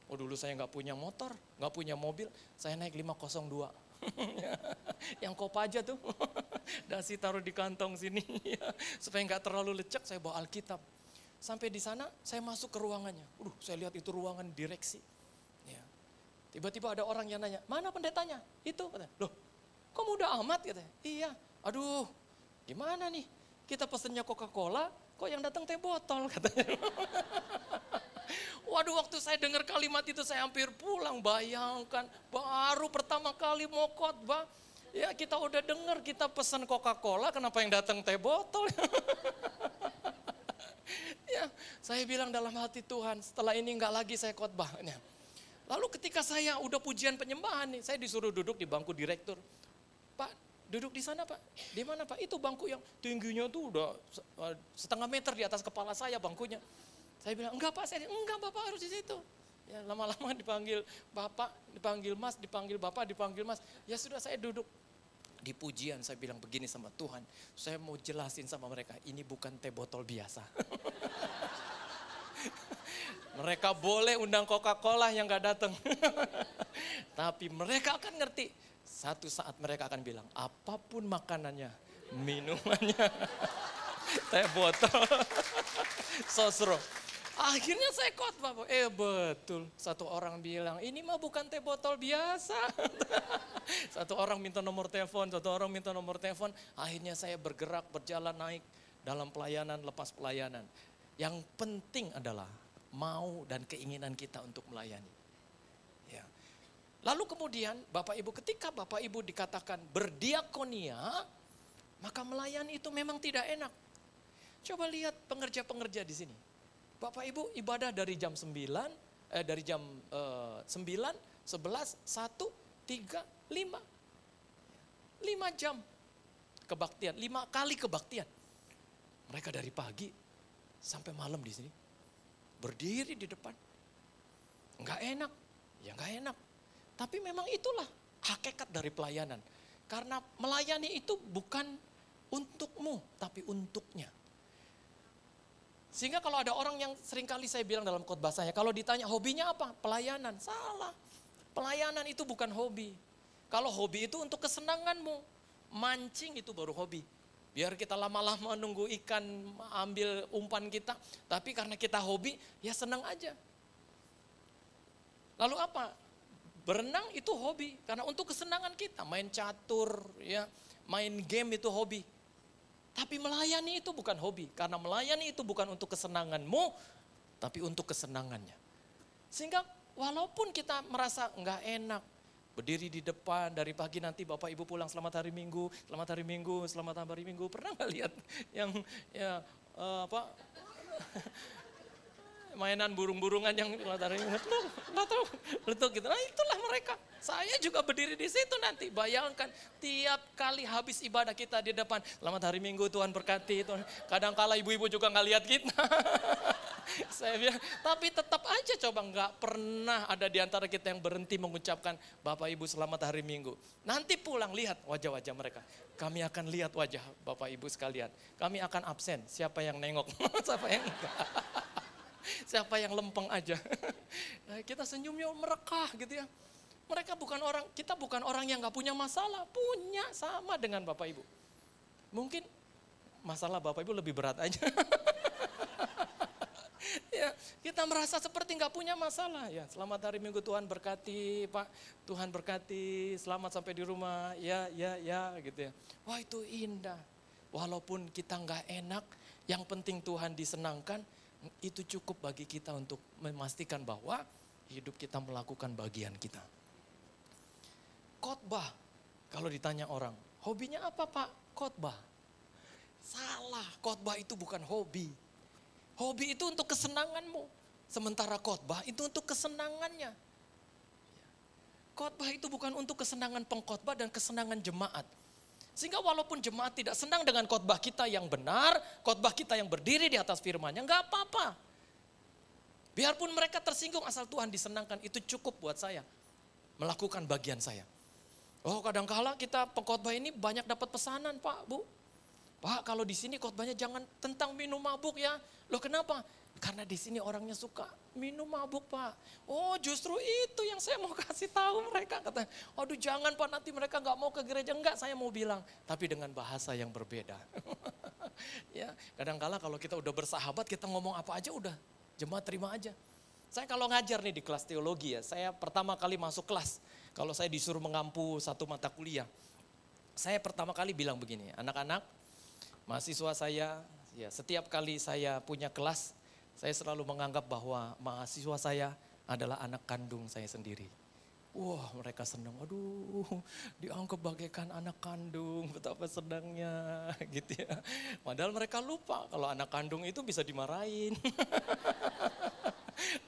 D: Dulu saya nggak punya motor, nggak punya mobil, saya naik 502. Yang Kopaja tuh, dasi taruh di kantong sini, supaya nggak terlalu lecek, saya bawa Alkitab. Sampai di sana, saya masuk ke ruangannya. Saya lihat itu ruangan direksi. Ya. Tiba-tiba ada orang yang nanya, mana pendetanya? Itu, katanya. Loh, kok muda amat? Katanya. Iya, aduh, gimana nih? Kita pesennya Coca-Cola, kok yang datang teh botol, katanya. Waduh, waktu saya dengar kalimat itu saya hampir pulang. Bayangkan, baru pertama kali mau khotbah, ya kita udah dengar kita pesan Coca-Cola, kenapa yang datang teh botol? Ya, saya bilang dalam hati Tuhan, setelah ini enggak lagi saya khotbah. Lalu ketika saya udah pujian penyembahan nih, saya disuruh duduk di bangku direktur. Pak, duduk di sana Pak. Di mana Pak? Itu bangku yang tingginya tuh udah 1,5 meter di atas kepala saya bangkunya. Saya bilang, enggak Pak, enggak Bapak harus di situ. Ya lama-lama dipanggil Bapak, dipanggil Mas, dipanggil Bapak, dipanggil Mas. Ya sudah saya duduk. Di pujian saya bilang begini sama Tuhan, saya mau jelasin sama mereka, ini bukan teh botol biasa. Mereka boleh undang Coca-Cola yang gak datang. Tapi mereka akan ngerti, satu saat mereka akan bilang, apapun makanannya, minumannya, teh botol, sosro. Akhirnya saya khotbah, betul. Satu orang bilang, ini mah bukan teh botol biasa. Satu orang minta nomor telepon, satu orang minta nomor telepon. Akhirnya saya bergerak, berjalan naik dalam pelayanan, lepas pelayanan. Yang penting adalah mau dan keinginan kita untuk melayani. Ya. Lalu kemudian Bapak Ibu, ketika Bapak Ibu dikatakan berdiakonia, maka melayani itu memang tidak enak. Coba lihat pengerja-pengerja di sini. Bapak Ibu ibadah dari jam 9, dari jam 9, 11, 1, 3, 5. 5 jam kebaktian, 5 kali kebaktian. Mereka dari pagi sampai malam di sini. Berdiri di depan. Enggak enak, ya enggak enak. Tapi memang itulah hakikat dari pelayanan. Karena melayani itu bukan untukmu, tapi untuknya. Sehingga kalau ada orang yang seringkali saya bilang dalam khotbah saya, kalau ditanya hobinya apa? Pelayanan. Salah. Pelayanan itu bukan hobi. Kalau hobi itu untuk kesenanganmu. Mancing itu baru hobi. Biar kita lama-lama nunggu ikan ambil umpan kita. Tapi karena kita hobi, ya senang aja. Lalu apa? Berenang itu hobi. Karena untuk kesenangan kita. Main catur, ya, main game itu hobi. Tapi melayani itu bukan hobi. Karena melayani itu bukan untuk kesenanganmu, tapi untuk kesenangannya. Sehingga walaupun kita merasa enggak enak, berdiri di depan dari pagi nanti Bapak Ibu pulang selamat hari Minggu, selamat hari Minggu, selamat hari Minggu. Pernah nggak lihat yang ya apa mainan burung-burungan yang selamat hari Minggu, letuk gitu. Nah itulah mereka. Saya juga berdiri di situ nanti. Bayangkan tiap kali habis ibadah kita di depan, selamat hari Minggu, Tuhan berkati. Tuhan. Kadang-kala ibu-ibu juga nggak lihat kita. Saya bilang, tapi tetap aja coba nggak pernah ada di antara kita yang berhenti mengucapkan Bapak Ibu selamat hari Minggu. Nanti pulang lihat wajah-wajah mereka. Kami akan lihat wajah Bapak Ibu sekalian. Kami akan absen. Siapa yang nengok, siapa yang enggak. Siapa yang lempeng aja. Kita senyumnya merekah gitu ya. Mereka bukan orang, kita bukan orang yang nggak punya masalah. Punya sama dengan Bapak Ibu. Mungkin masalah Bapak Ibu lebih berat aja. Ya, kita merasa seperti nggak punya masalah. Ya, selamat hari Minggu, Tuhan berkati, Pak. Tuhan berkati, selamat sampai di rumah. Ya, gitu ya. Wah itu indah. Walaupun kita nggak enak, yang penting Tuhan disenangkan, itu cukup bagi kita untuk memastikan bahwa hidup kita melakukan bagian kita. Khotbah, kalau ditanya orang, hobinya apa Pak? Khotbah. Salah, khotbah itu bukan hobi. Hobi itu untuk kesenanganmu. Sementara khotbah itu untuk kesenangannya. Khotbah itu bukan untuk kesenangan pengkhotbah dan kesenangan jemaat. Sehingga walaupun jemaat tidak senang dengan khotbah kita yang benar, khotbah kita yang berdiri di atas firman-Nya, enggak apa-apa. Biarpun mereka tersinggung asal Tuhan disenangkan, itu cukup buat saya. Melakukan bagian saya. Oh kadang-kala kita pengkhotbah ini banyak dapat pesanan Pak, Bu. Pak kalau di sini khotbahnya jangan tentang minum mabuk ya. Loh kenapa? Karena di sini orangnya suka minum mabuk Pak. Oh justru itu yang saya mau kasih tahu mereka. Kata, aduh jangan Pak nanti mereka nggak mau ke gereja. Enggak saya mau bilang. Tapi dengan bahasa yang berbeda. Ya kadang-kala kalau kita udah bersahabat kita ngomong apa aja udah jemaat terima aja. Saya kalau ngajar nih di kelas teologi ya. Saya pertama kali masuk kelas. Kalau saya disuruh mengampu satu mata kuliah. Saya pertama kali bilang begini. Anak-anak mahasiswa saya ya setiap kali saya punya kelas. Saya selalu menganggap bahwa mahasiswa saya adalah anak kandung saya sendiri. Wah, mereka senang. Aduh, dianggap bagaikan anak kandung, betapa senangnya gitu ya. Padahal mereka lupa kalau anak kandung itu bisa dimarahin.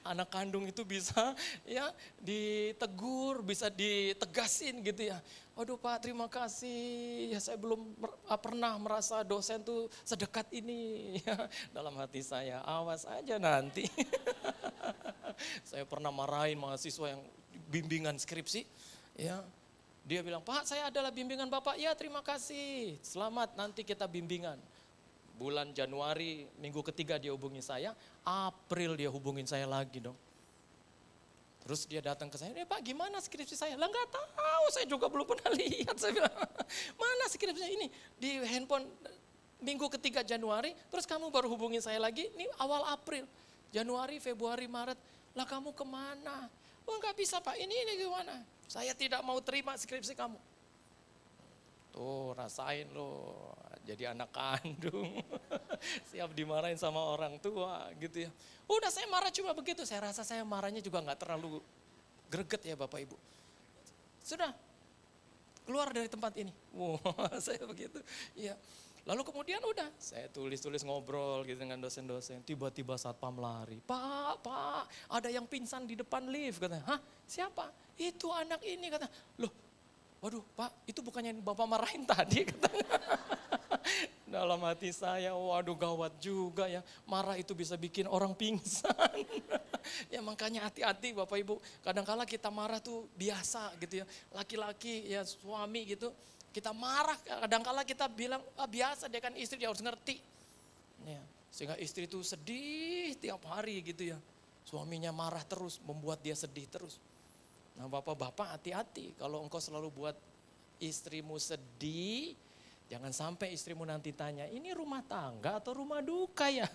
D: Anak kandung itu bisa ya ditegur, bisa ditegasin gitu ya. Waduh Pak, terima kasih. Ya saya belum pernah merasa dosen tuh sedekat ini. Ya, dalam hati saya, awas aja nanti. Saya pernah marahin mahasiswa yang bimbingan skripsi. Ya, dia bilang, Pak saya adalah bimbingan Bapak. Ya terima kasih, selamat nanti kita bimbingan. Bulan Januari, minggu ketiga dia hubungi saya, April dia hubungin saya lagi dong. Terus dia datang ke saya, Pak gimana skripsi saya? Lah nggak tahu, saya juga belum pernah lihat. Saya bilang, mana skripsinya ini? Di handphone minggu ketiga Januari, terus kamu baru hubungin saya lagi, ini awal April. Januari, Februari, Maret, lah kamu kemana? Oh nggak bisa Pak, ini gimana? Saya tidak mau terima skripsi kamu. Tuh rasain loh, jadi anak kandung, siap dimarahin sama orang tua gitu ya. Udah saya marah cuma begitu, saya rasa saya marahnya juga gak terlalu greget ya Bapak Ibu. Sudah, keluar dari tempat ini. Wah saya begitu, ya. Lalu kemudian udah, saya tulis-tulis ngobrol gitu dengan dosen-dosen. Tiba-tiba satpam lari, Pak, ada yang pingsan di depan lift katanya. Hah siapa? Itu anak ini katanya. Loh, waduh Pak, itu bukannya Bapak marahin tadi katanya. Dalam hati saya, waduh gawat juga ya. Marah itu bisa bikin orang pingsan. Ya makanya hati-hati Bapak Ibu. Kadang-kala kita marah tuh biasa gitu ya. Laki-laki ya suami gitu. Kita marah, kadang-kala kita bilang biasa dia kan istri, dia harus ngerti. Ya, sehingga istri itu sedih tiap hari gitu ya. Suaminya marah terus, membuat dia sedih terus. Nah bapak-bapak hati-hati kalau engkau selalu buat istrimu sedih, jangan sampai istrimu nanti tanya, ini rumah tangga atau rumah duka ya?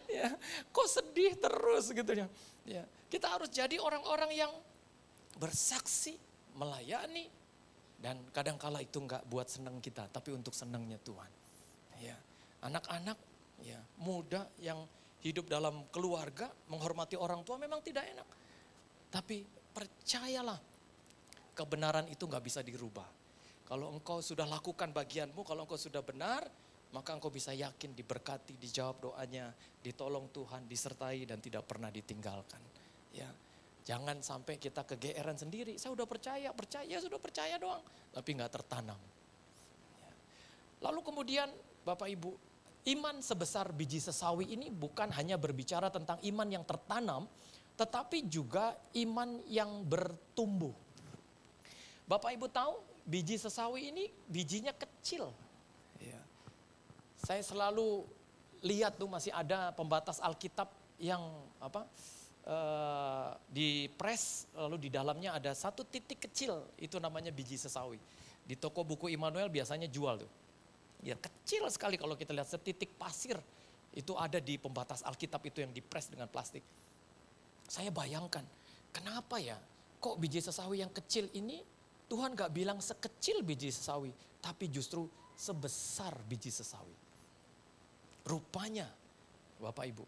D: Ya, kok sedih terus gitu ya. Ya, kita harus jadi orang-orang yang bersaksi, melayani, dan kadang-kala itu enggak buat senang kita, tapi untuk senangnya Tuhan. Ya, anak-anak ya muda yang hidup dalam keluarga, menghormati orang tua memang tidak enak. Tapi percayalah, kebenaran itu nggak bisa dirubah. Kalau engkau sudah lakukan bagianmu, kalau engkau sudah benar, maka engkau bisa yakin diberkati, dijawab doanya, ditolong Tuhan, disertai dan tidak pernah ditinggalkan. Ya, jangan sampai kita kegeeran sendiri. Saya udah percaya, sudah percaya doang, tapi nggak tertanam. Ya. Lalu kemudian Bapak Ibu, iman sebesar biji sesawi ini bukan hanya berbicara tentang iman yang tertanam, tetapi juga iman yang bertumbuh. Bapak Ibu tahu biji sesawi ini bijinya kecil. Ya. Saya selalu lihat tuh masih ada pembatas Alkitab yang di press, lalu di dalamnya ada satu titik kecil, itu namanya biji sesawi. Di toko buku Immanuel biasanya jual tuh. Ya kecil sekali kalau kita lihat setitik pasir, itu ada di pembatas Alkitab itu yang di press dengan plastik. Saya bayangkan, kenapa ya kok biji sesawi yang kecil ini Tuhan gak bilang sekecil biji sesawi, tapi justru sebesar biji sesawi. Rupanya Bapak Ibu,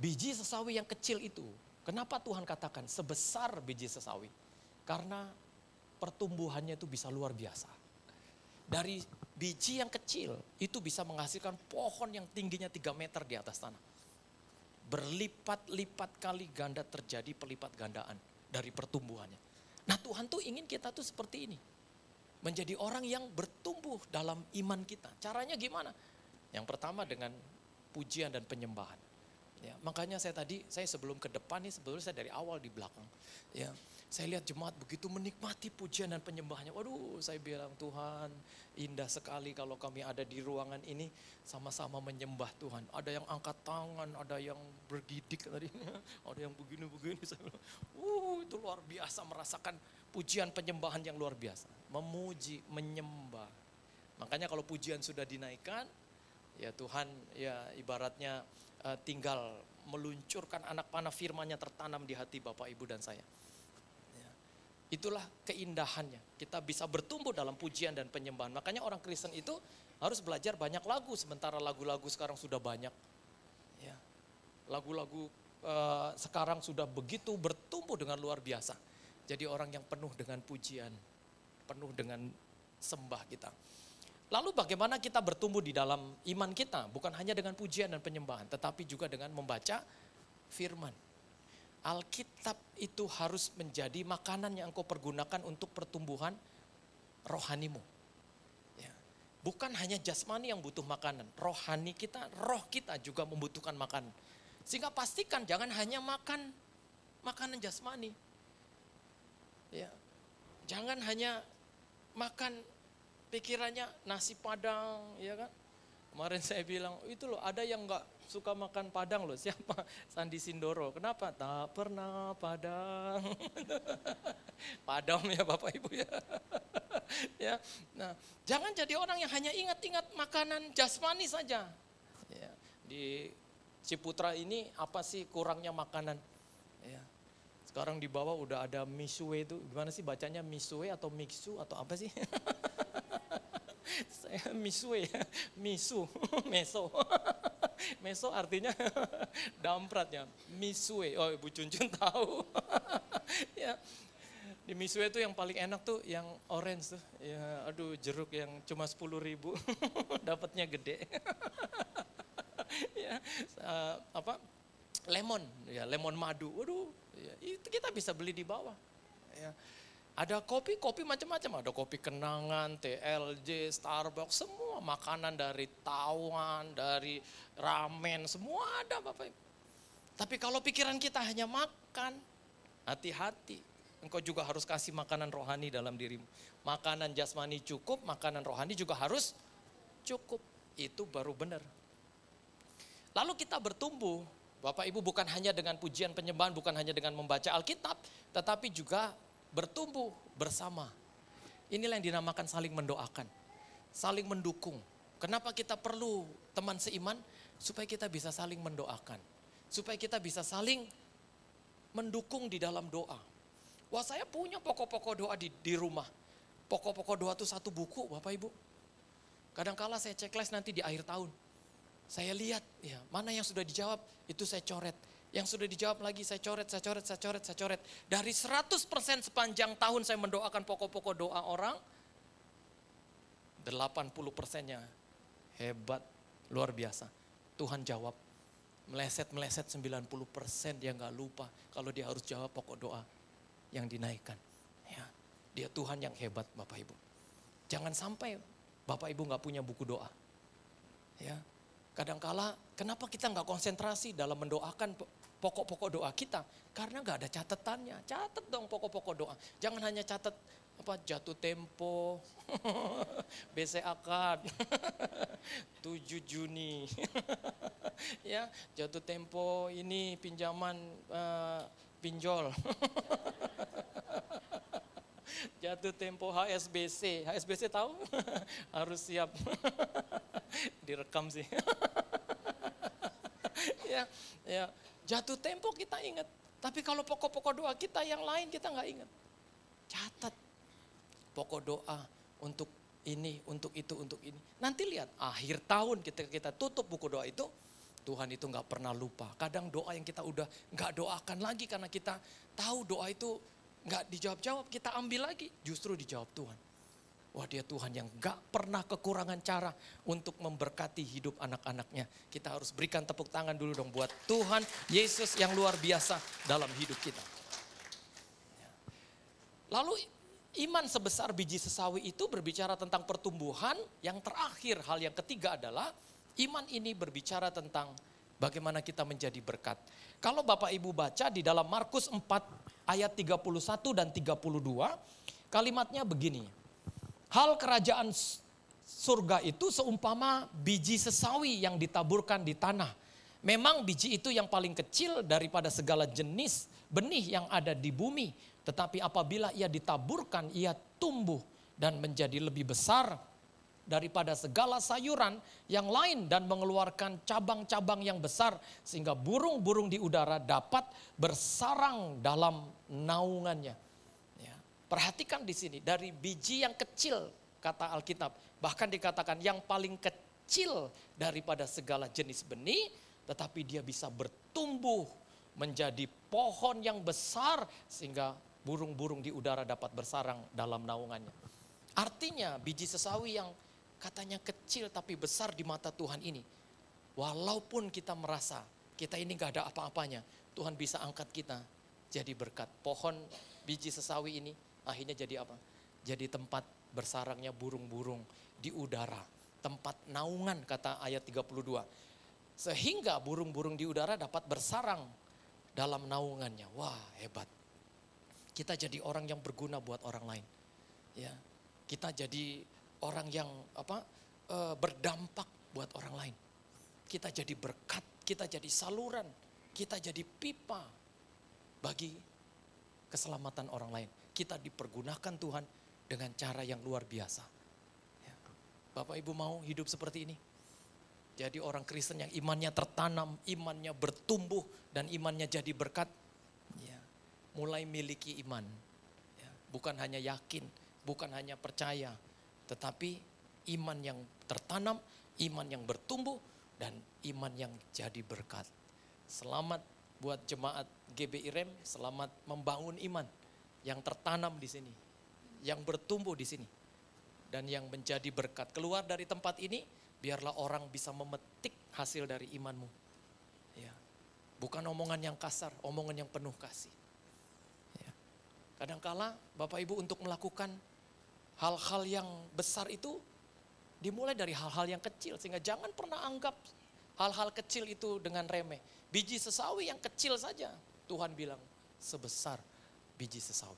D: biji sesawi yang kecil itu, kenapa Tuhan katakan sebesar biji sesawi? Karena pertumbuhannya itu bisa luar biasa. Dari biji yang kecil itu bisa menghasilkan pohon yang tingginya 3 meter di atas tanah. Berlipat-lipat kali ganda terjadi pelipat gandaan dari pertumbuhannya. Nah Tuhan tuh ingin kita tuh seperti ini. Menjadi orang yang bertumbuh dalam iman kita. Caranya gimana? Yang pertama dengan pujian dan penyembahan. Ya, makanya saya sebelum ke depan nih, sebetulnya saya dari awal di belakang. Ya, saya lihat jemaat begitu menikmati pujian dan penyembahannya. Waduh, saya bilang Tuhan, indah sekali kalau kami ada di ruangan ini sama-sama menyembah Tuhan. Ada yang angkat tangan, ada yang bergidik tadinya, ada yang begini-begini. Saya bilang, itu luar biasa merasakan pujian penyembahan yang luar biasa. Memuji, menyembah. Makanya kalau pujian sudah dinaikkan, ya Tuhan ya ibaratnya tinggal meluncurkan anak panah firman-Nya tertanam di hati Bapak Ibu dan saya. Ya. Itulah keindahannya. Kita bisa bertumbuh dalam pujian dan penyembahan. Makanya orang Kristen itu harus belajar banyak lagu, sementara lagu-lagu sekarang sudah banyak. Ya. Lagu-lagu sekarang sudah begitu bertumbuh dengan luar biasa. Jadi orang yang penuh dengan pujian, penuh dengan sembah kita. Lalu bagaimana kita bertumbuh di dalam iman kita? Bukan hanya dengan pujian dan penyembahan, tetapi juga dengan membaca firman. Alkitab itu harus menjadi makanan yang engkau pergunakan untuk pertumbuhan rohanimu. Ya. Bukan hanya jasmani yang butuh makanan, rohani kita, roh kita juga membutuhkan makanan. Sehingga pastikan jangan hanya makan makanan jasmani. Ya. Jangan hanya makan pikirannya nasi padang, ya kan? Kemarin saya bilang, itu loh ada yang nggak suka makan padang loh. Siapa? Sandi Sindoro. Kenapa? Tak pernah padang. Padam ya Bapak Ibu ya. Ya. Nah, jangan jadi orang yang hanya ingat-ingat makanan jasmani saja. Ya. Di Ciputra ini apa sih kurangnya makanan? Ya. Sekarang di bawah udah ada misue itu. Gimana sih bacanya, misue atau mixu atau apa sih? Saya misue ya, misu, meso. Meso artinya dampratnya, misue. Oh Ibu Cuncun tahu. Ya. Di misue itu yang paling enak tuh yang orange tuh. Ya, aduh jeruk yang cuma 10.000 dapatnya gede. Ya, lemon, ya lemon madu. Waduh, ya, itu kita bisa beli di bawah. Ya. Ada kopi macam-macam, ada kopi kenangan, TLJ, Starbucks, semua makanan dari tauan, dari ramen, semua ada Bapak Ibu. Tapi kalau pikiran kita hanya makan, hati-hati. Engkau juga harus kasih makanan rohani dalam dirimu. Makanan jasmani cukup, makanan rohani juga harus cukup. Itu baru benar. Lalu kita bertumbuh, Bapak Ibu, bukan hanya dengan pujian penyembahan, bukan hanya dengan membaca Alkitab, tetapi juga bertumbuh bersama. Inilah yang dinamakan saling mendoakan, saling mendukung. Kenapa kita perlu teman seiman? Supaya kita bisa saling mendoakan. Supaya kita bisa saling mendukung di dalam doa. Wah, saya punya pokok-pokok doa di rumah. Pokok-pokok doa itu 1 buku Bapak Ibu. Kadang-kala saya checklist nanti di akhir tahun. Saya lihat ya, mana yang sudah dijawab, itu saya coret. Yang sudah dijawab lagi saya coret. Dari 100% sepanjang tahun saya mendoakan pokok-pokok doa orang, 80%-nya hebat, luar biasa. Tuhan jawab, meleset 90% dia nggak lupa kalau dia harus jawab pokok doa yang dinaikkan. Ya, dia Tuhan yang hebat Bapak Ibu. Jangan sampai Bapak Ibu nggak punya buku doa. Ya, kadangkala kenapa kita nggak konsentrasi dalam mendoakan pokok-pokok doa kita? Karena nggak ada catatannya. Catat dong pokok-pokok doa. Jangan hanya catat jatuh tempo, BC akad, 7 Juni. Ya, jatuh tempo ini pinjaman pinjol. Jatuh tempo HSBC. HSBC tahu? Harus siap. Direkam sih. Ya, jatuh tempo kita ingat. Tapi kalau pokok-pokok doa kita yang lain kita nggak ingat. Catat pokok doa untuk ini, untuk itu, untuk ini. Nanti lihat akhir tahun kita tutup buku doa itu, Tuhan itu nggak pernah lupa. Kadang doa yang kita udah nggak doakan lagi karena kita tahu doa itu nggak dijawab-jawab, kita ambil lagi, justru dijawab Tuhan. Wah, dia Tuhan yang nggak pernah kekurangan cara untuk memberkati hidup anak-anaknya. Kita harus berikan tepuk tangan dulu dong buat Tuhan Yesus yang luar biasa dalam hidup kita. Lalu iman sebesar biji sesawi itu berbicara tentang pertumbuhan. Yang terakhir, hal yang ketiga adalah iman ini berbicara tentang bagaimana kita menjadi berkat. Kalau Bapak Ibu baca di dalam Markus 4 ayat 31 dan 32, kalimatnya begini. Hal kerajaan surga itu seumpama biji sesawi yang ditaburkan di tanah. Memang biji itu yang paling kecil daripada segala jenis benih yang ada di bumi. Tetapi apabila ia ditaburkan, ia tumbuh dan menjadi lebih besar daripada segala sayuran yang lain dan mengeluarkan cabang-cabang yang besar sehingga burung-burung di udara dapat bersarang dalam naungannya. Ya, perhatikan di sini dari biji yang kecil kata Alkitab, bahkan dikatakan yang paling kecil daripada segala jenis benih, tetapi dia bisa bertumbuh menjadi pohon yang besar sehingga burung-burung di udara dapat bersarang dalam naungannya. Artinya biji sesawi yang katanya kecil tapi besar di mata Tuhan ini, walaupun kita merasa kita ini gak ada apa-apanya, Tuhan bisa angkat kita jadi berkat. Pohon biji sesawi ini akhirnya jadi apa? Jadi tempat bersarangnya burung-burung di udara. Tempat naungan kata ayat 32. Sehingga burung-burung di udara dapat bersarang dalam naungannya. Wah, hebat. Kita jadi orang yang berguna buat orang lain. Ya, kita jadi orang yang berdampak buat orang lain. Kita jadi berkat, kita jadi saluran, kita jadi pipa bagi keselamatan orang lain. Kita dipergunakan Tuhan dengan cara yang luar biasa. Ya. Bapak Ibu mau hidup seperti ini? Jadi orang Kristen yang imannya tertanam, imannya bertumbuh, dan imannya jadi berkat. Ya. Mulai miliki iman. Ya. Bukan hanya yakin, bukan hanya percaya. Tetapi iman yang tertanam, iman yang bertumbuh, dan iman yang jadi berkat. Selamat buat jemaat GBI Rem, selamat membangun iman yang tertanam di sini, yang bertumbuh di sini, dan yang menjadi berkat. Keluar dari tempat ini, biarlah orang bisa memetik hasil dari imanmu. Ya. Bukan omongan yang kasar, omongan yang penuh kasih. Ya. Kadangkala Bapak Ibu untuk melakukan hal-hal yang besar itu dimulai dari hal-hal yang kecil, sehingga jangan pernah anggap hal-hal kecil itu dengan remeh. Biji sesawi yang kecil saja, Tuhan bilang sebesar biji sesawi.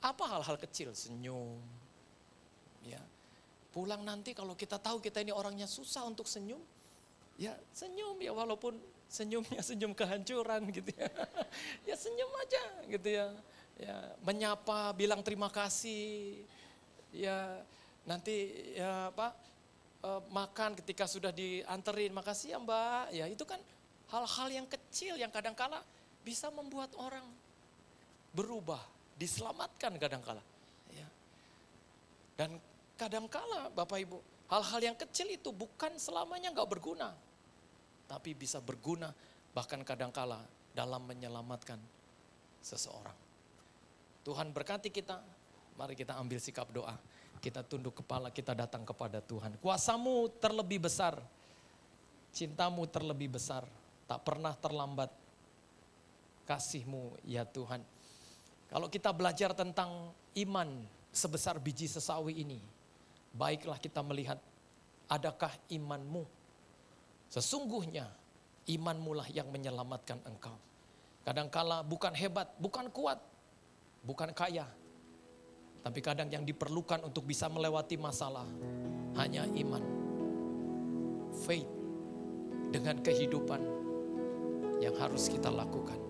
D: Apa hal-hal kecil? Senyum. Ya. Pulang nanti kalau kita tahu kita ini orangnya susah untuk senyum, ya senyum ya, walaupun senyumnya senyum kehancuran gitu ya. Ya senyum aja gitu ya. Ya, menyapa, bilang terima kasih. Ya, nanti ya Pak, makan ketika sudah dianterin, makasih ya Mbak. Ya itu kan hal-hal yang kecil yang kadangkala bisa membuat orang berubah, diselamatkan kadangkala. Ya. Dan kadangkala Bapak Ibu, hal-hal yang kecil itu bukan selamanya gak berguna. Tapi bisa berguna bahkan kadangkala dalam menyelamatkan seseorang. Tuhan berkati kita, mari kita ambil sikap doa. Kita tunduk kepala, kita datang kepada Tuhan. Kuasamu terlebih besar, cintamu terlebih besar, tak pernah terlambat kasihmu ya Tuhan. Kalau kita belajar tentang iman sebesar biji sesawi ini, baiklah kita melihat adakah imanmu. Sesungguhnya imanmu lah yang menyelamatkan engkau. Kadangkala bukan hebat, bukan kuat, bukan kaya. Tapi kadang yang diperlukan untuk bisa melewati masalah hanya iman. Faith dengan kehidupan yang harus kita lakukan.